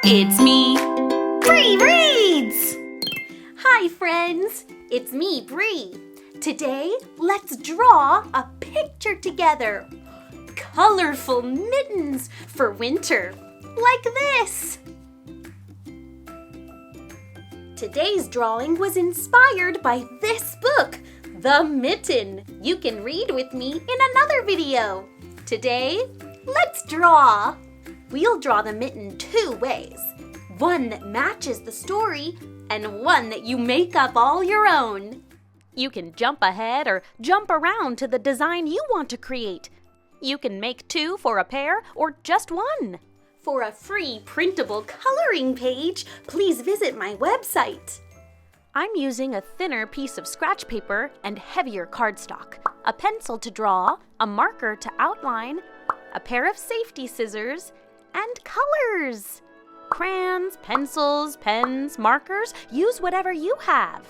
It's me, Bree Reads! Hi friends, it's me, Bree. Today, let's draw a picture together. Colorful mittens for winter, like this. Today's drawing was inspired by this book, The Mitten. You can read with me in another video. Today, let's draw. We'll draw the mitten two ways. One that matches the story and one that you make up all your own. You can jump ahead or jump around to the design you want to create. You can make two for a pair or just one. For a free printable coloring page, please visit my website. I'm using a thinner piece of scratch paper and heavier cardstock, a pencil to draw, a marker to outline, a pair of safety scissors, and colors. Crayons, pencils, pens, markers, use whatever you have.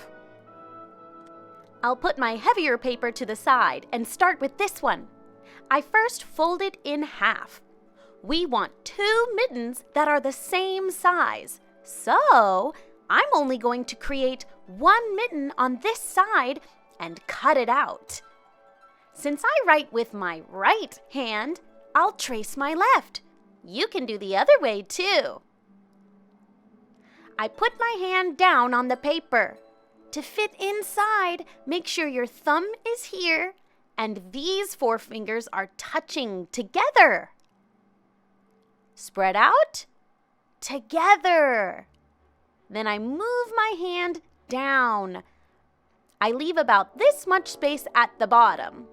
I'll put my heavier paper to the side and start with this one. I first fold it in half. We want two mittens that are the same size. So, I'm only going to create one mitten on this side and cut it out. Since I write with my right hand, I'll trace my left. You can do the other way too. I put my hand down on the paper. To fit inside, make sure your thumb is here and these four fingers are touching together. Spread out, together. Then I move my hand down. I leave about this much space at the bottom.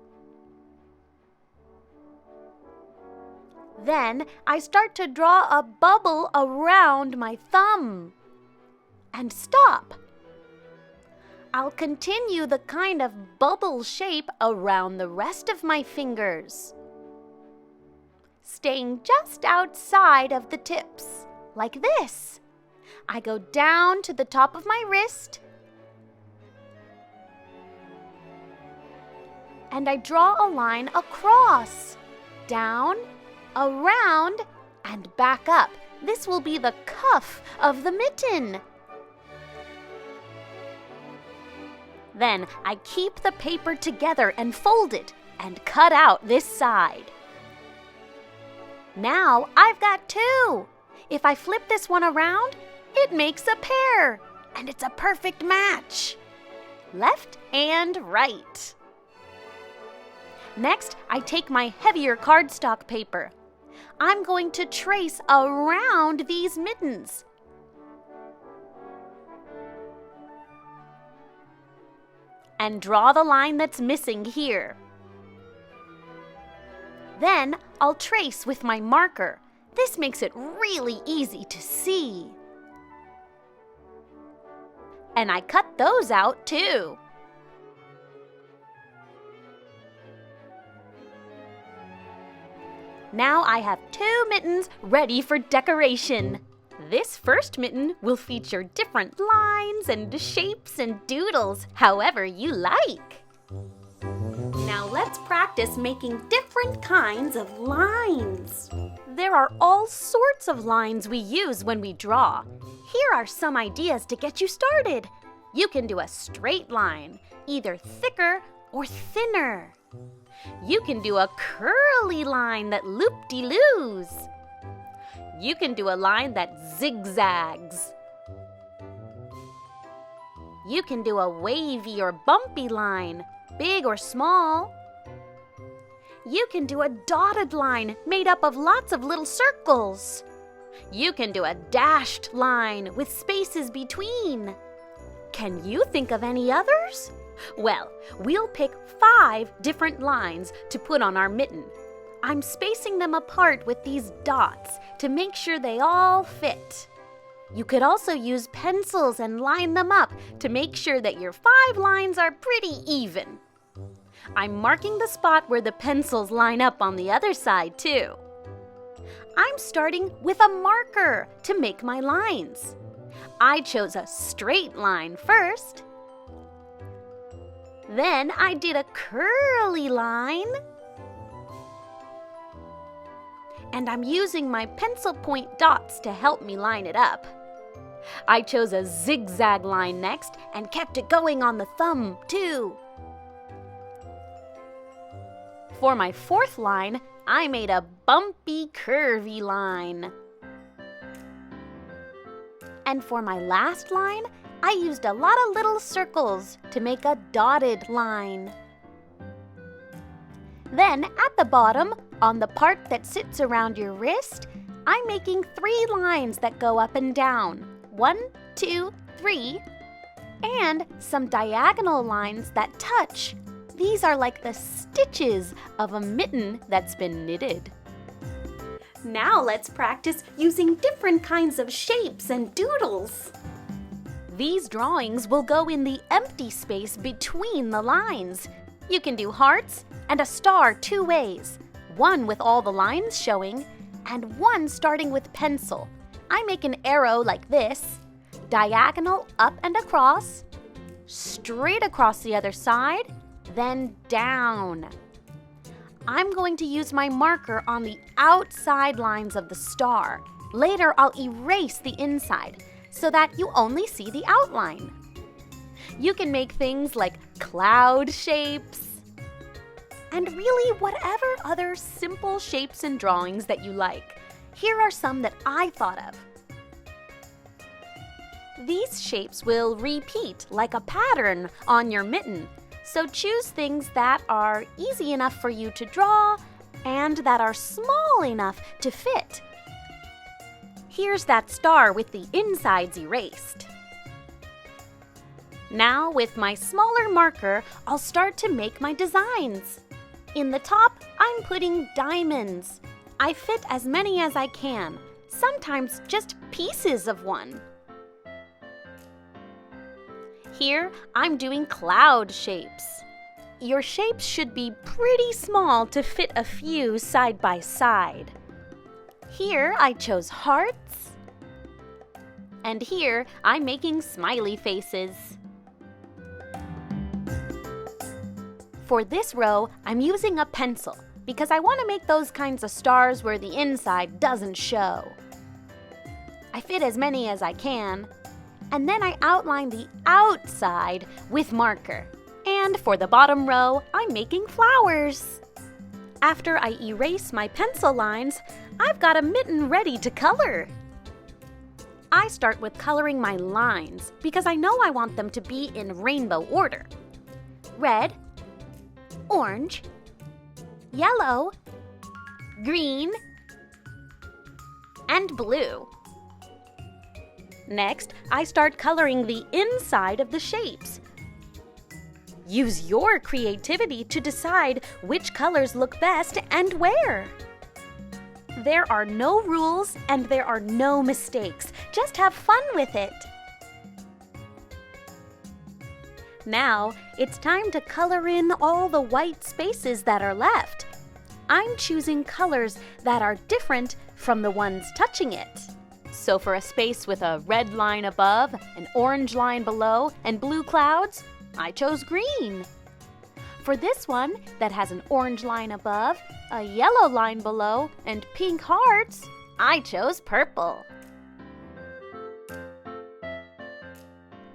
Then I start to draw a bubble around my thumb. And stop. I'll continue the kind of bubble shape around the rest of my fingers, staying just outside of the tips, like this. I go down to the top of my wrist, and I draw a line across, down, around, and back up. This will be the cuff of the mitten. Then I keep the paper together and fold it and cut out this side. Now I've got two. If I flip this one around, it makes a pair, and it's a perfect match. Left and right. Next, I take my heavier cardstock paper. I'm going to trace around these mittens. And draw the line that's missing here. Then I'll trace with my marker. This makes it really easy to see. And I cut those out too. Now I have two mittens ready for decoration. This first mitten will feature different lines and shapes and doodles, however you like. Now let's practice making different kinds of lines. There are all sorts of lines we use when we draw. Here are some ideas to get you started. You can do a straight line, either thicker or thinner. You can do a curly line that loop-de-loos. You can do a line that zigzags. You can do a wavy or bumpy line, big or small. You can do a dotted line made up of lots of little circles. You can do a dashed line with spaces between. Can you think of any others? Well, we'll pick 5 different lines to put on our mitten. I'm spacing them apart with these dots to make sure they all fit. You could also use pencils and line them up to make sure that your 5 lines are pretty even. I'm marking the spot where the pencils line up on the other side too. I'm starting with a marker to make my lines. I chose a straight line first. Then I did a curly line. and I'm using my pencil point dots to help me line it up. I chose a zigzag line next and kept it going on the thumb, too. For my fourth line, I made a bumpy, curvy line. And for my last line, I used a lot of little circles to make a dotted line. Then at the bottom, on the part that sits around your wrist, I'm making 3 lines that go up and down. 1, 2, 3, and some diagonal lines that touch. These are like the stitches of a mitten that's been knitted. Now let's practice using different kinds of shapes and doodles. These drawings will go in the empty space between the lines. You can do hearts and a star 2 ways, one with all the lines showing, and one starting with pencil. I make an arrow like this, diagonal up and across, straight across the other side, then down. I'm going to use my marker on the outside lines of the star. Later, I'll erase the inside so that you only see the outline. You can make things like cloud shapes, and really whatever other simple shapes and drawings that you like. Here are some that I thought of. These shapes will repeat like a pattern on your mitten, so choose things that are easy enough for you to draw and that are small enough to fit. Here's that star with the insides erased. Now, with my smaller marker, I'll start to make my designs. In the top, I'm putting diamonds. I fit as many as I can, sometimes just pieces of one. Here, I'm doing cloud shapes. Your shapes should be pretty small to fit a few side by side. Here, I chose hearts. And here, I'm making smiley faces. For this row, I'm using a pencil because I want to make those kinds of stars where the inside doesn't show. I fit as many as I can, and then I outline the outside with marker. And for the bottom row, I'm making flowers. After I erase my pencil lines, I've got a mitten ready to color. I start with coloring my lines because I know I want them to be in rainbow order. Red, orange, yellow, green, and blue. Next, I start coloring the inside of the shapes. Use your creativity to decide which colors look best and where. There are no rules and there are no mistakes. Just have fun with it. Now, it's time to color in all the white spaces that are left. I'm choosing colors that are different from the ones touching it. So for a space with a red line above, an orange line below, and blue clouds, I chose green. For this one that has an orange line above, a yellow line below, and pink hearts, I chose purple.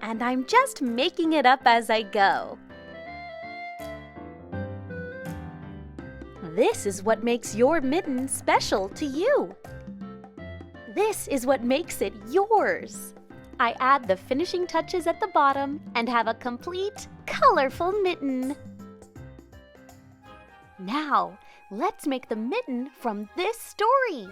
And I'm just making it up as I go. This is what makes your mitten special to you. This is what makes it yours. I add the finishing touches at the bottom and have a complete, colorful mitten. Now, let's make the mitten from this story.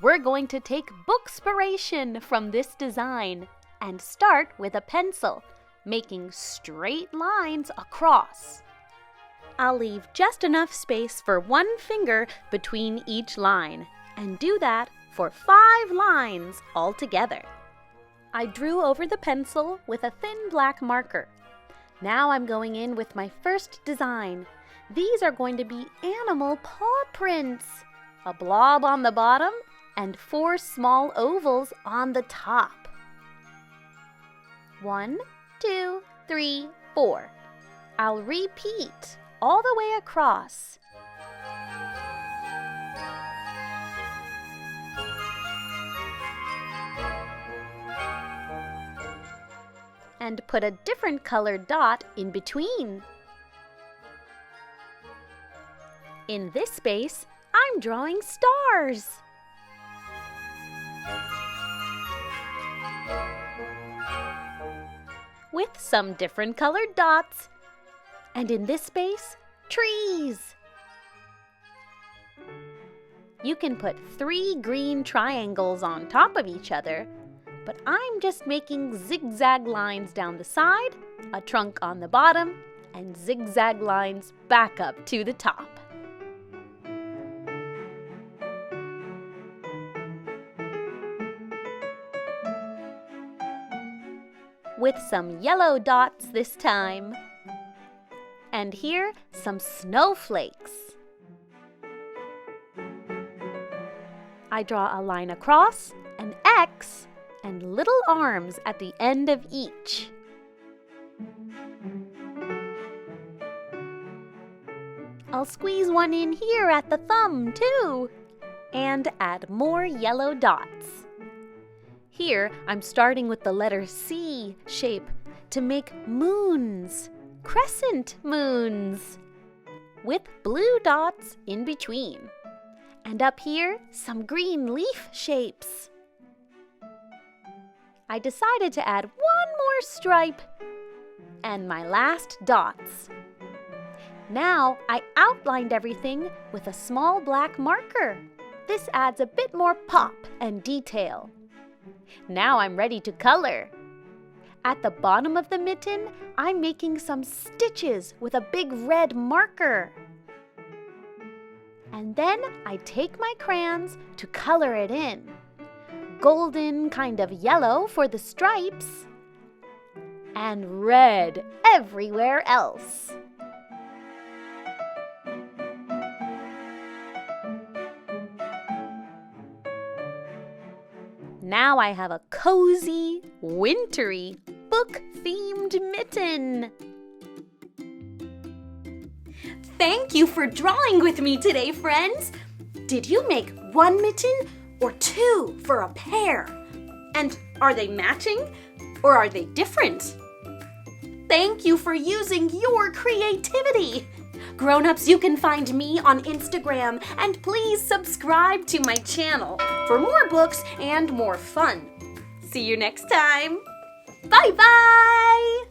We're going to take bookspiration from this design and start with a pencil, making straight lines across. I'll leave just enough space for one finger between each line, and do that for 5 lines altogether. I drew over the pencil with a thin black marker. Now I'm going in with my first design. These are going to be animal paw prints. A blob on the bottom and 4 small ovals on the top. 1, 2, 3, 4. I'll repeat all the way across. and put a different colored dot in between. In this space, I'm drawing stars. With some different colored dots. And in this space, trees. You can put 3 green triangles on top of each other, but I'm just making zigzag lines down the side, a trunk on the bottom, and zigzag lines back up to the top. With some yellow dots this time. And here, some snowflakes. I draw a line across, an X, and little arms at the end of each. I'll squeeze one in here at the thumb, too, and add more yellow dots. Here, I'm starting with the letter C shape to make moons, crescent moons, with blue dots in between. And up here, some green leaf shapes. I decided to add one more stripe and my last dots. Now I outlined everything with a small black marker. This adds a bit more pop and detail. Now I'm ready to color. At the bottom of the mitten, I'm making some stitches with a big red marker. And then I take my crayons to color it in. Golden kind of yellow for the stripes, and red everywhere else. Now I have a cozy, wintry, book-themed mitten. Thank you for drawing with me today, friends. Did you make one mitten or 2 for a pair? And are they matching or are they different? Thank you for using your creativity. Grown-ups, you can find me on Instagram, and please subscribe to my channel for more books and more fun. See you next time. Bye-bye!